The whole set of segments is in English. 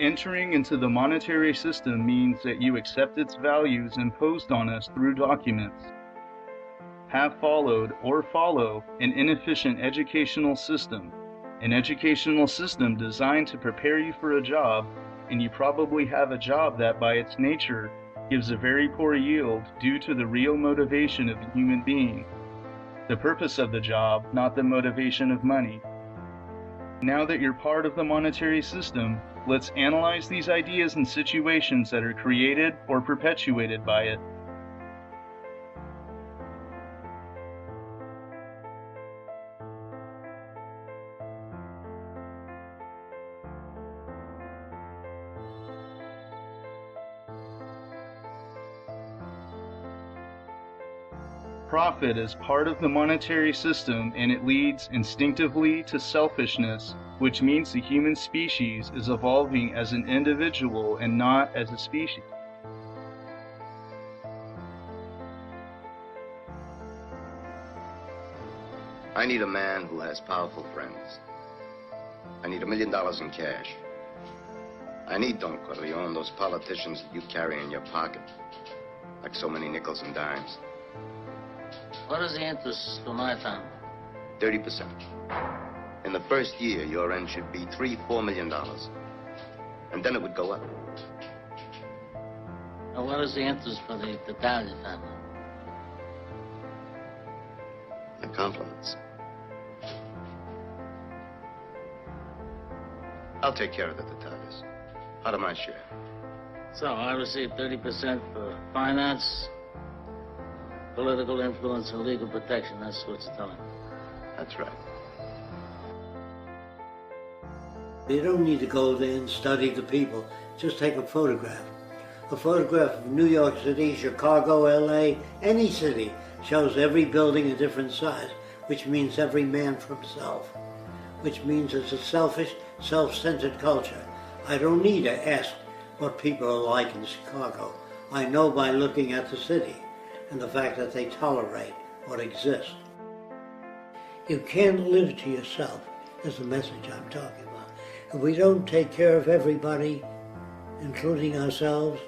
Entering into the monetary system means that you accept its values imposed on us through documents, have followed or follow an inefficient educational system, an educational system designed to prepare you for a job, and you probably have a job that by its nature gives a very poor yield due to the real motivation of the human being, the purpose of the job, not the motivation of money. Now that you're part of the monetary system, let's analyze these ideas and situations that are created or perpetuated by it. Profit is part of the monetary system, and it leads instinctively to selfishness, which means the human species is evolving as an individual and not as a species. I need a man who has powerful friends. I need $1 million in cash. I need, Don Corleone, those politicians that you carry in your pocket, like so many nickels and dimes. What is the interest for my family? 30%. In the first year, your end should be $3-4 million. And then it would go up. Now, what is the interest for the Tattaglia family? The compliments. I'll take care of the Tattaglias. Out of my share. So, I receive 30% for finance, political influence, and legal protection. That's what you're telling me. That's right. You don't need to go there and study the people. Just take a photograph. A photograph of New York City, Chicago, LA, any city shows every building a different size, which means every man for himself, which means it's a selfish, self-centered culture. I don't need to ask what people are like in Chicago. I know by looking at the city and the fact that they tolerate what exists. You can't live to yourself, is the message I'm talking about. If we don't take care of everybody, including ourselves,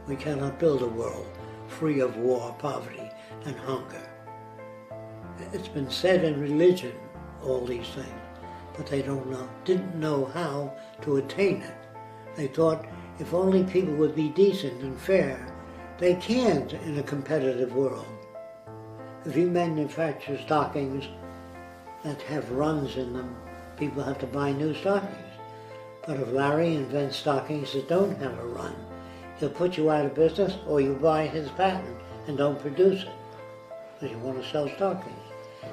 we cannot build a world free of war, poverty, and hunger. It's been said in religion, all these things, but they didn't know how to attain it. They thought if only people would be decent and fair. They can't in a competitive world. If you manufacture stockings that have runs in them, people have to buy new stockings. But if Larry invents stockings that don't have a run, he'll put you out of business, or you buy his patent and don't produce it because you want to sell stockings.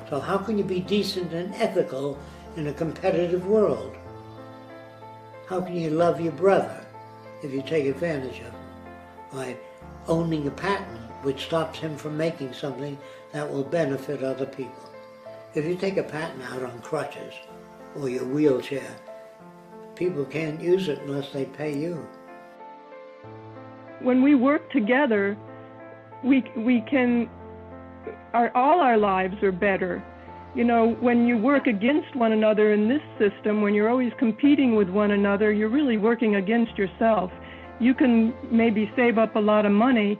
So how can you be decent and ethical in a competitive world? How can you love your brother if you take advantage of him by owning a patent which stops him from making something that will benefit other people? If you take a patent out on crutches or your wheelchair, people can't use it unless they pay you. When we work together, we can, all our lives are better. You know, when you work against one another in this system, when you're always competing with one another, you're really working against yourself. You can maybe save up a lot of money,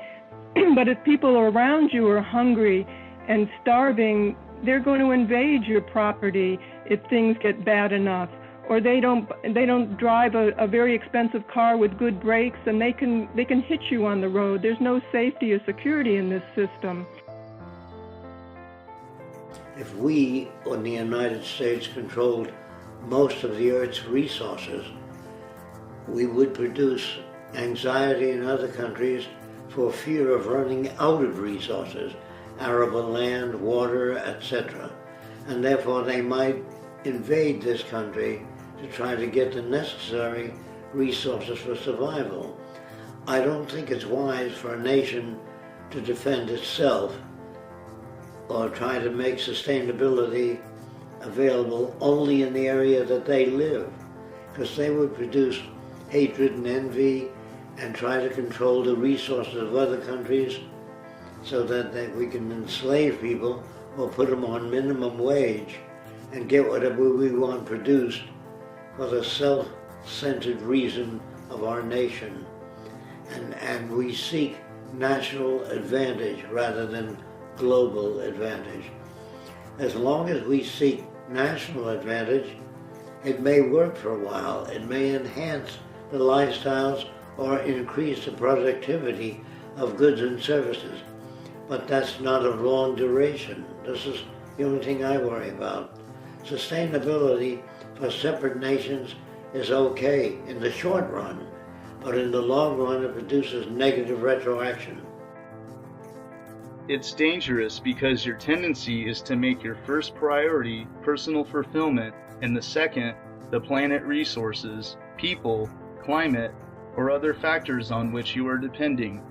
but if people around you are hungry and starving, they're going to invade your property if things get bad enough. Or they don't drive a very expensive car with good brakes, and they can hit you on the road. There's no safety or security in this system. If we, in the United States, controlled most of the Earth's resources, we would produce anxiety in other countries for fear of running out of resources, arable land, water, etc. And therefore they might invade this country to try to get the necessary resources for survival. I don't think it's wise for a nation to defend itself or try to make sustainability available only in the area that they live, because they would produce hatred and envy and try to control the resources of other countries so that we can enslave people or put them on minimum wage and get whatever we want produced for the self-centered reason of our nation. And we seek national advantage rather than global advantage. As long as we seek national advantage, it may work for a while. It may enhance the lifestyles or increase the productivity of goods and services. But that's not of long duration. This is the only thing I worry about. Sustainability for separate nations is okay in the short run, but in the long run it produces negative retroaction. It's dangerous because your tendency is to make your first priority personal fulfillment and the second, the planet resources, people, climate, or other factors on which you are depending.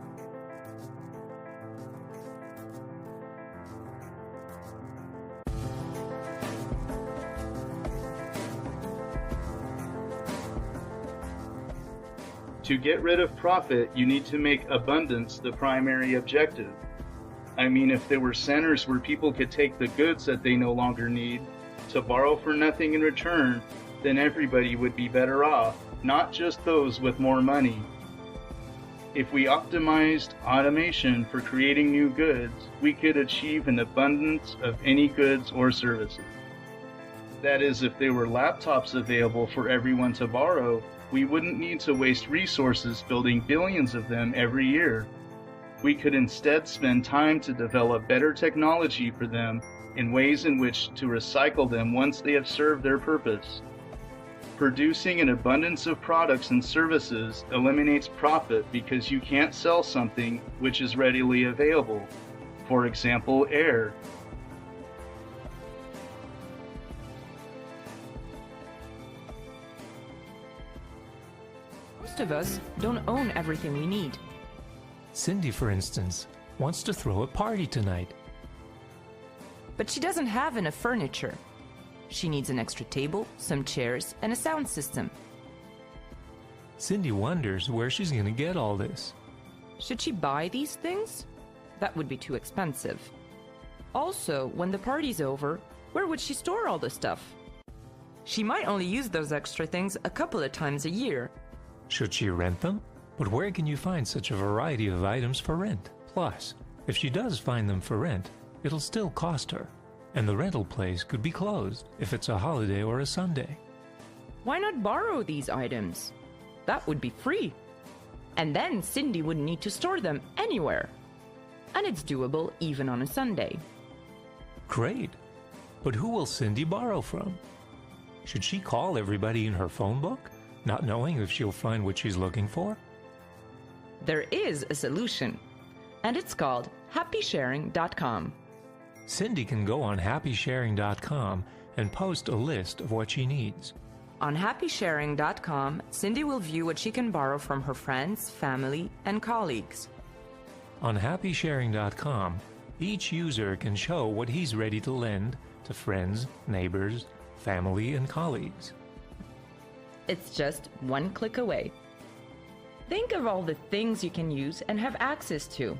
To get rid of profit, you need to make abundance the primary objective. I mean, if there were centers where people could take the goods that they no longer need to borrow for nothing in return, then everybody would be better off, not just those with more money. If we optimized automation for creating new goods, we could achieve an abundance of any goods or services. That is, if there were laptops available for everyone to borrow, we wouldn't need to waste resources building billions of them every year. We could instead spend time to develop better technology for them in ways in which to recycle them once they have served their purpose. Producing an abundance of products and services eliminates profit because you can't sell something which is readily available. For example, air. Most of us don't own everything we need. Cindy, for instance, wants to throw a party tonight. But she doesn't have enough furniture. She needs an extra table, some chairs, and a sound system. Cindy wonders where she's going to get all this. Should she buy these things? That would be too expensive. Also, when the party's over, where would she store all the stuff? She might only use those extra things a couple of times a year. Should she rent them? But where can you find such a variety of items for rent? Plus, if she does find them for rent, it'll still cost her. And the rental place could be closed if it's a holiday or a Sunday. Why not borrow these items? That would be free. And then Cindy wouldn't need to store them anywhere. And it's doable even on a Sunday. Great. But who will Cindy borrow from? Should she call everybody in her phone book, not knowing if she'll find what she's looking for? There is a solution, and it's called happysharing.com. Cindy can go on happysharing.com and post a list of what she needs. On happysharing.com, Cindy will view what she can borrow from her friends, family, and colleagues. On happysharing.com, each user can show what he's ready to lend to friends, neighbors, family, and colleagues. It's just one click away. Think of all the things you can use and have access to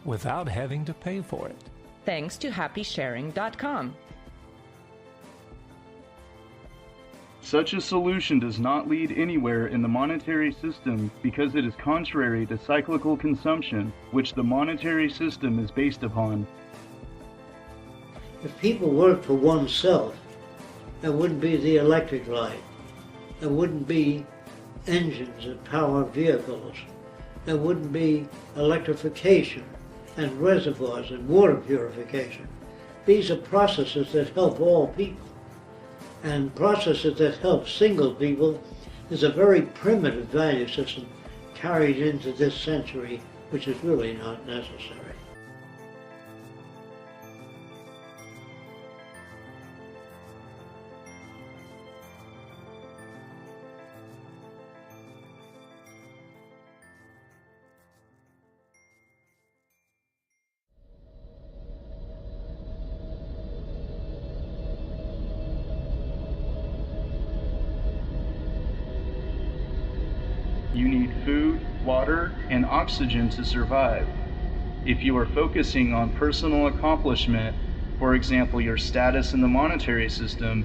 without having to pay for it. Thanks to happysharing.com. Such a solution does not lead anywhere in the monetary system because it is contrary to cyclical consumption, which the monetary system is based upon. If people worked for oneself, there wouldn't be the electric light. There wouldn't be engines that power vehicles. There wouldn't be electrification and reservoirs and water purification. These are processes that help all people. And processes that help single people is a very primitive value system carried into this century, which is really not necessary. You need food, water, and oxygen to survive. If you are focusing on personal accomplishment, for example, your status in the monetary system,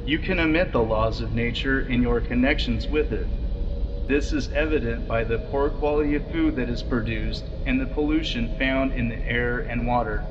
You can omit the laws of nature in your connections with it. This is evident by the poor quality of food that is produced and the pollution found in the air and water.